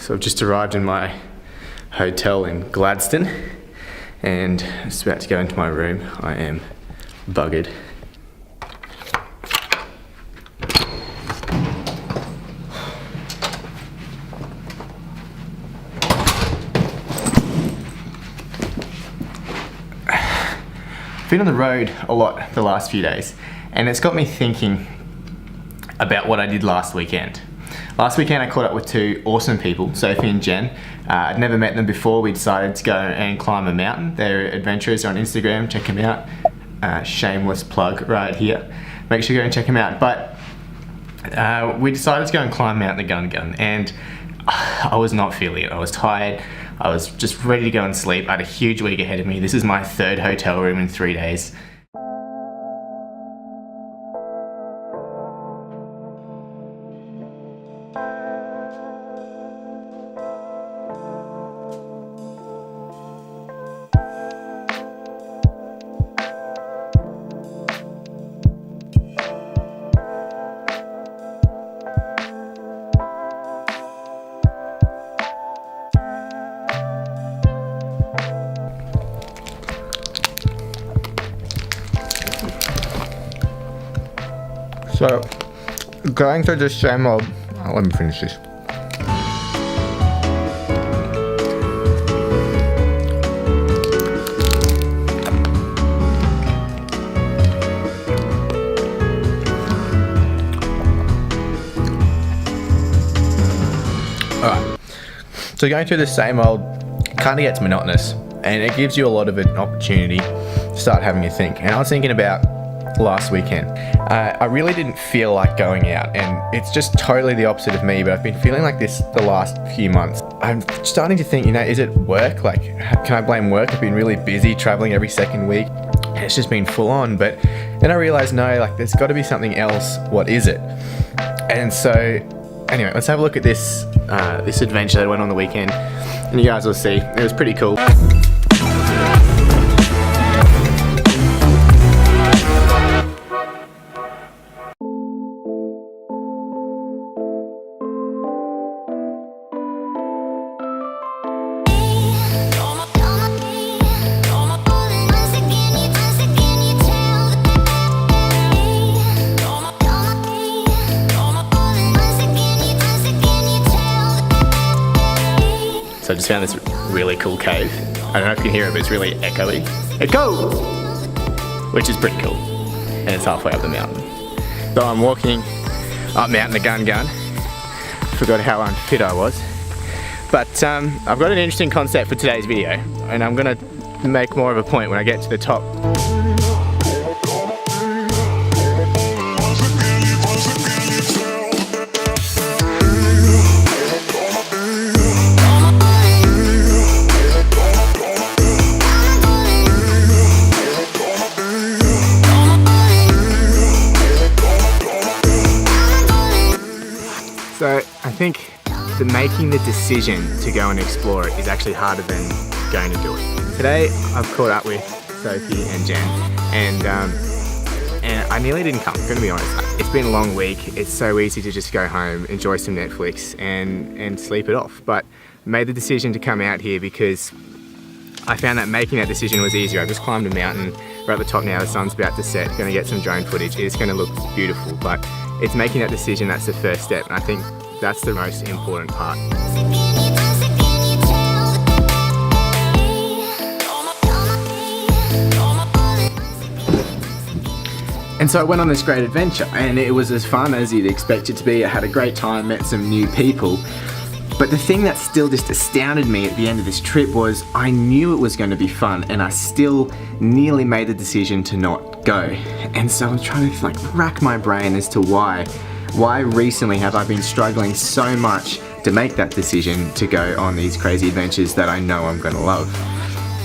So I've just arrived in my hotel in Gladstone and just about to go into my room. I am buggered. I've been on the road a lot the last few days, and it's got me thinking about what I did last weekend. Last weekend I caught up with two awesome people, Soph and Jen. I'd never met them before. We decided to go and climb a mountain. They're adventurers on Instagram, check them out. Shameless plug right here. Make sure you go and check them out. But we decided to go and climb Mount the Gun, and I was not feeling it. I was tired. I was just ready to go and sleep. I had a huge week ahead of me. This is my third hotel room in 3 days. So, going through this same old, let me finish this. Alright, so going through the same old kind of gets monotonous, and it gives you a lot of an opportunity to start having a think. And I was thinking about last weekend. I really didn't feel like going out, and it's just totally the opposite of me, but I've been feeling like this the last few months. I'm starting to think, is it work? Like, can I blame work? I've been really busy traveling every second week, and it's just been full on. But then I realized, no, like there's got to be something else. What is it? And so anyway, let's have a look at this this adventure that went on the weekend, and you guys will see. It was pretty cool. So I just found this really cool cave. I don't know if you can hear it, but it's really echoey. Echo! Which is pretty cool. And it's halfway up the mountain. So I'm walking up Mount the Gun. Forgot how unfit I was. But I've got an interesting concept for today's video, and I'm gonna make more of a point when I get to the top. So I think that making the decision to go and explore it is actually harder than going to do it. Today I've caught up with Sophie and Jen, and I nearly didn't come, I'm gonna be honest. It's been a long week. It's so easy to just go home, enjoy some Netflix and sleep it off. But I made the decision to come out here because I found that making that decision was easier. I've just climbed a mountain. We're at the top now, the sun's about to set. Gonna get some drone footage. It's gonna look beautiful, but it's making that decision that's the first step, and I think that's the most important part. And so I went on this great adventure, and it was as fun as you'd expect it to be. I had a great time, met some new people. But the thing that still just astounded me at the end of this trip was I knew it was going to be fun, and I still nearly made the decision to not go. And so I'm trying to rack my brain as to why recently have I been struggling so much to make that decision to go on these crazy adventures that I know I'm going to love.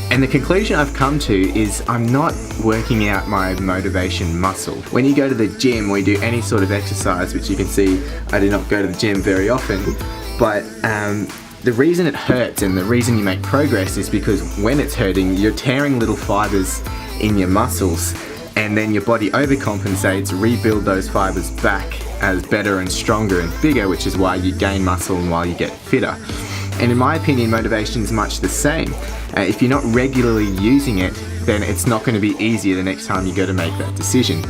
And the conclusion I've come to is I'm not working out my motivation muscle. When you go to the gym or you do any sort of exercise, which you can see I do not go to the gym very often, but the reason it hurts and the reason you make progress is because when it's hurting, you're tearing little fibers in your muscles, and then your body overcompensates, rebuild those fibers back, as better and stronger and bigger, which is why you gain muscle and why you get fitter. And in my opinion, motivation is much the same. If you're not regularly using it, then it's not going to be easier the next time you go to make that decision.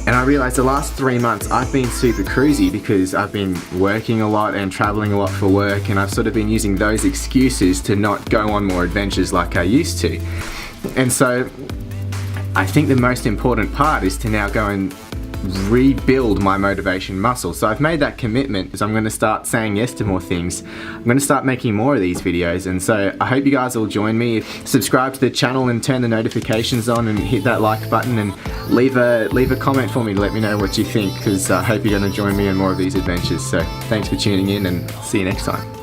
And I realized the last 3 months I've been super cruisy because I've been working a lot and traveling a lot for work, and I've sort of been using those excuses to not go on more adventures like I used to. And so I think the most important part is to now go and rebuild my motivation muscle. So I've made that commitment because I'm going to start saying yes to more things. I'm going to start making more of these videos, and so I hope you guys will join me. Subscribe to the channel and turn the notifications on and hit that like button, and leave a comment for me to let me know what you think, because I hope you're going to join me in more of these adventures. So thanks for tuning in, and see you next time.